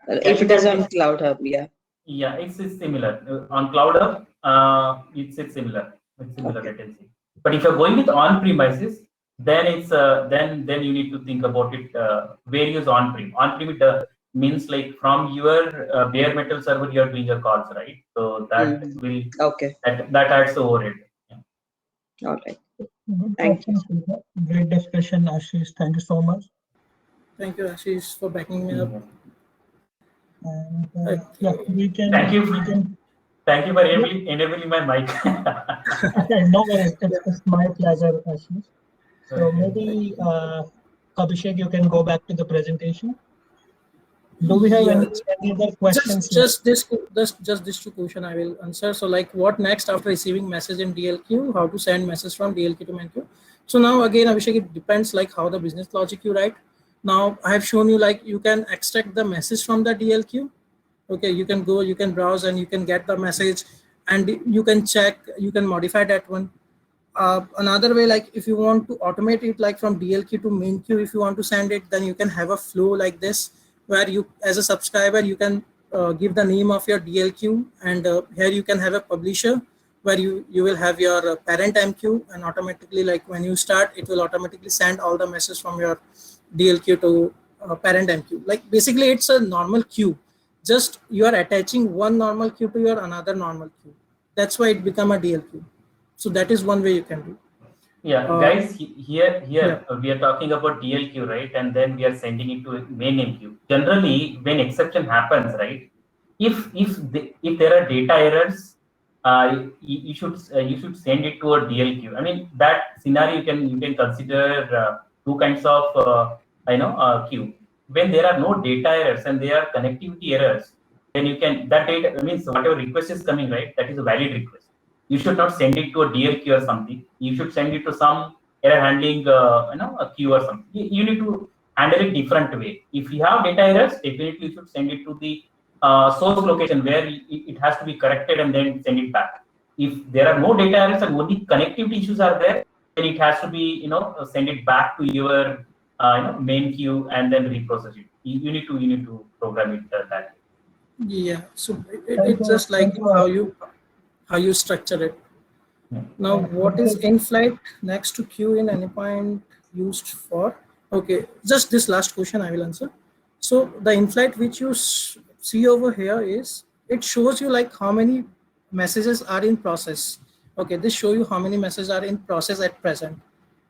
Yeah, if in it is that on case, Cloud Hub, yeah. yeah, it's similar. On cloud hub, it's similar. It's similar Okay. latency. But if you're going with on premises, then it's then you need to think about it. Where you use on prem. On prem it means like from your bare metal server you're doing your calls, right? So that will Okay. that adds the overhead. Yeah. All right. Good Thank you. questions, Sridhar. Great discussion, Ashish. Thank you so much. Thank you, Ashish, for backing me up. And Okay. yeah, we can. Thank you. We can. Thank you for enabling my mic. No worries. It's my pleasure, Ashish. So Okay. maybe Abhishek, you can go back to the presentation. Do we have Yeah. any other questions? Just this two question I will answer. So like what next after receiving message in DLQ, how to send message from DLQ to MenQ. So now again, Abhishek, it depends like how the business logic you write. Now I have shown you like you can extract the message from the DLQ. Okay, you can go, you can browse and you can get the message and you can check, you can modify that one. Another way, like if you want to automate it like from DLQ to main queue, if you want to send it, then you can have a flow like this where you as a subscriber you can give the name of your DLQ and here you can have a publisher where you will have your parent MQ and automatically like when you start it will automatically send all the messages from your DLQ to parent MQ. Like basically it's a normal queue, just you are attaching one normal queue to your another normal queue. That's why it become a DLQ. So that is one way you can do. Yeah, guys, here yeah. We are talking about DLQ, right? And then we are sending it to main MQ. Generally, when exception happens, right? If there are data errors, you should send it to a DLQ. I mean that scenario you can consider two kinds of queue. When there are no data errors and there are connectivity errors, then you can that data means whatever request is coming, right? That is a valid request. You should not send it to a DLQ or something. You should send it to some error handling a queue or something. You need to handle it different way. If you have data errors, definitely you should send it to the source location where it has to be corrected and then send it back. If there are no data errors and only connectivity issues are there, then it has to be send it back to your main queue and then reprocess it. You need to program it that way. Yeah, so it's just like how you structure it. Now, what is in-flight next to queue in any point used for? Okay, just this last question I will answer. So the in-flight which you see over here is, it shows you like how many messages are in process. Okay, this show you how many messages are in process at present.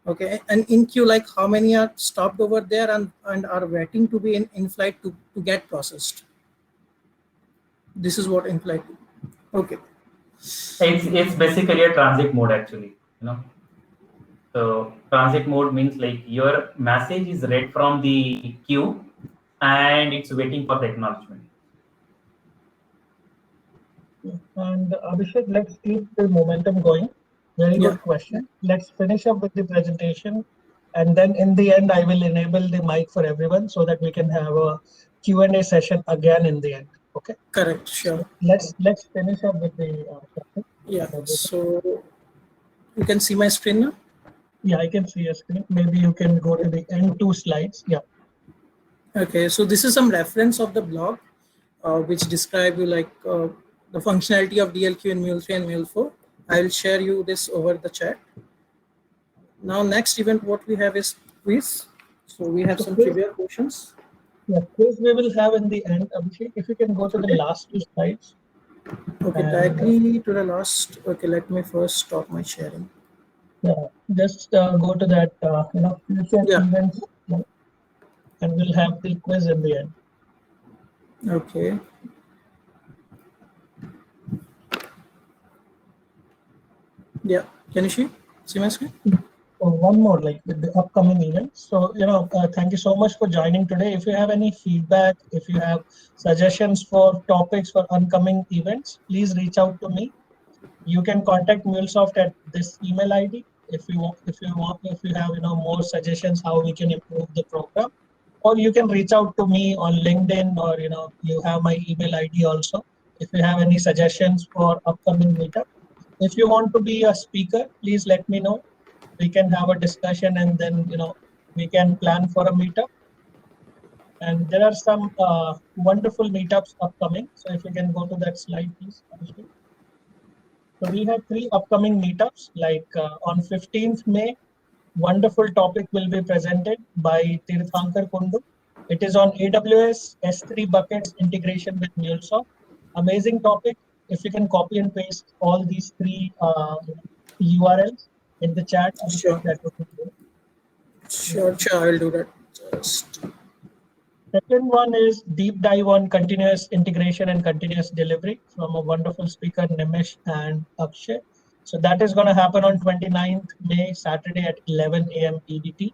Okay, and in queue like how many are stopped over there and are waiting to be in flight to get processed. This is what in-flight. Okay. It's basically a transit mode actually, So transit mode means like your message is read from the queue and it's waiting for the acknowledgement. And Abhishek, let's keep the momentum going. Very good question. Let's finish up with the presentation. And then in the end, I will enable the mic for everyone so that we can have a Q&A session again in the end. Okay. Correct. Sure. So let's finish up with the session. Yeah. So you can see my screen now. Yeah, I can see your screen. Maybe you can go to the end 2 slides. Yeah. Okay. So this is some reference of the blog, which describe you like the functionality of DLQ in Mule 3 and Mule 4. I will share you this over the chat. Now, next event, what we have is quiz. So we have some trivia questions. Yeah, quiz we will have in the end. Abhishek, if you can go to the last 2 slides. Okay, directly to the last. Okay, let me first stop my sharing. Yeah, just go to that, future events, and we'll have the quiz in the end. Okay. Yeah. Can you see my screen? So one more, like with the upcoming events. So, thank you so much for joining today. If you have any feedback, if you have suggestions for topics for upcoming events, please reach out to me. You can contact MuleSoft at this email ID if you have more suggestions how we can improve the program, or you can reach out to me on LinkedIn, or you have my email ID also. If you have any suggestions for upcoming meetup, if you want to be a speaker, please let me know. We can have a discussion, and then we can plan for a meetup. And there are some wonderful meetups upcoming. So if you can go to that slide, please. So we have 3 upcoming meetups. Like on 15th May, wonderful topic will be presented by Tirthankar Kundu. It is on AWS S3 buckets integration with MuleSoft. Amazing topic. If you can copy and paste all these 3 URLs in the chat, Sure. that would be good. Sure. I'll do that. Just Second one is deep dive on continuous integration and continuous delivery from a wonderful speaker, Nimish and Akshay. So that is going to happen on 29th May, Saturday at 11 a.m. EDT.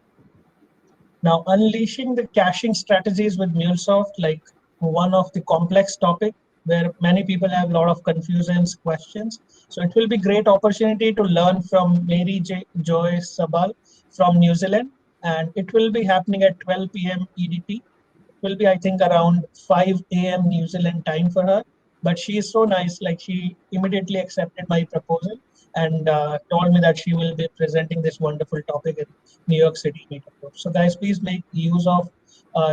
Now, unleashing the caching strategies with MuleSoft, like one of the complex topic where many people have a lot of confusions, questions. So it will be great opportunity to learn from Mary Joy Sabal from New Zealand, and it will be happening at 12 p.m. EDT. Will be, I think, around 5 a.m. New Zealand time for her. But she is so nice, like she immediately accepted my proposal and told me that she will be presenting this wonderful topic in New York City Meetup. So guys, please make use of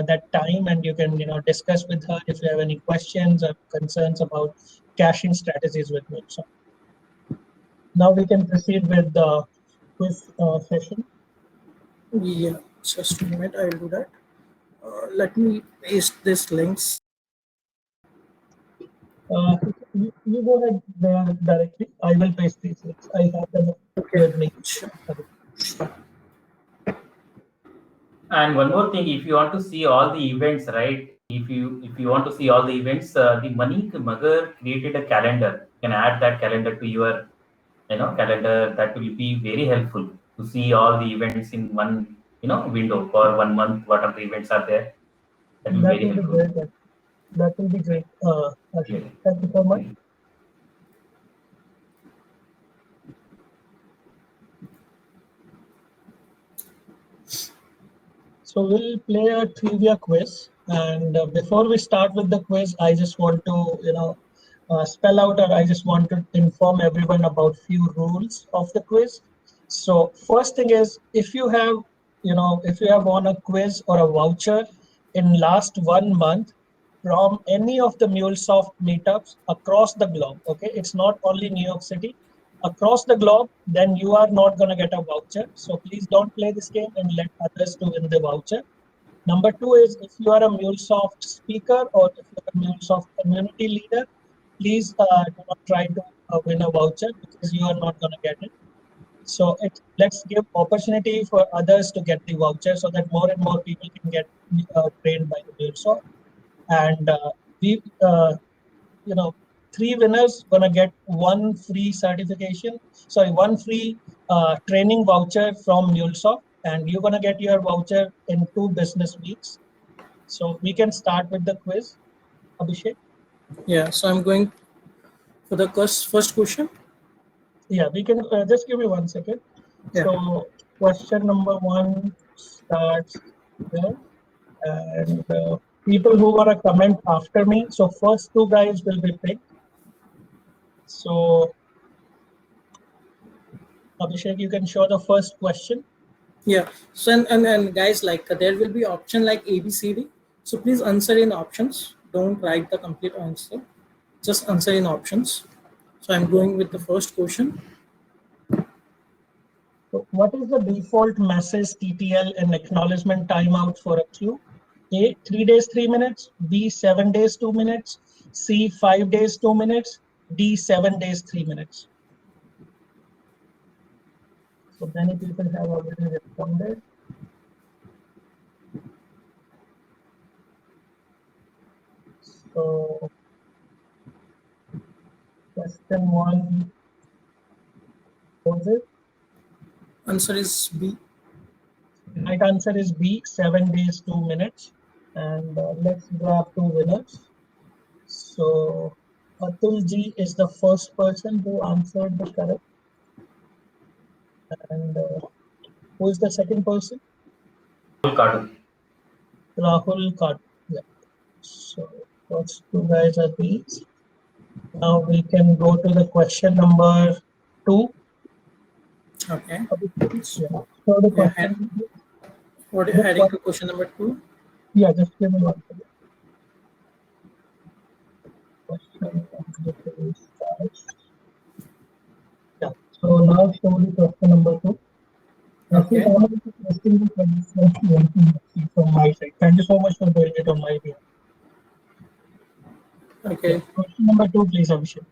that time, and you can discuss with her if you have any questions or concerns about caching strategies with me. So now we can proceed with the quiz session. yeah. Just a minute. I'll do that. Let me paste this links. You go ahead there directly. I will paste these links. I have them with me. Sure. And one more thing, if you want to see all the events, right? If you want to see all the events, the Manik Magar created a calendar. You can add that calendar to your calendar. That will be very helpful to see all the events in one window for 1 month. What are the events are there? That will be That very will be helpful. great. That will be great. Ashik. Yeah. Thank you so much. So we'll play a trivia quiz, and before we start with the quiz, I just want to spell out, or I just want to inform everyone about few rules of the quiz. So first thing is, if you have won a quiz or a voucher in last 1 month from any of the MuleSoft meetups across the globe, okay, it's not only New York City, across the globe, then you are not going to get a voucher. So please don't play this game and let others to win the voucher. Number 2 is, if you are a MuleSoft speaker or if you're a MuleSoft community leader, please do not try to win a voucher, because you are not going to get it. So let's give opportunity for others to get the voucher, so that more and more people can get trained by the MuleSoft. And we, you know, 3 winners gonna get 1 free certification. Sorry, 1 free training voucher from MuleSoft, and you're gonna get your voucher in 2 business weeks. So we can start with the quiz, Abhishek. Yeah. So I'm going for the first question. Yeah, we can just give me 1 second. Yeah. So question number 1 starts there, and people who want to comment after me. So first 2 guys will be picked. So Abhishek, you can show the first question. Yeah. So and guys, like there will be option like ABCD. So please answer in options. Don't write the complete answer. Just answer in options. So I'm going with the first question. So what is the default message TTL and acknowledgement timeout for a queue? A, 3 days, 3 minutes. B, 7 days, 2 minutes. C, 5 days, 2 minutes. D, 7 days, 3 minutes. So many people have already responded. So question 1, is it? Answer is B. Right answer is B, 7 days, 2 minutes. And let's grab two winners. So Atul Ji is the first person who answered the correct. And who is the second person? Kadu. Rahul Kadu. Yeah. So first two guys are these. Now we can go to the question number 2. Okay. Yeah. So the Yeah, question, What are you heading to question number 2? yeah, just give me one second. Question number 2 starts. Yeah. So now show the question number 2. Okay. From my side. Thank you so much for doing it on my behalf. Okay. Question number 2, please, Abhishek.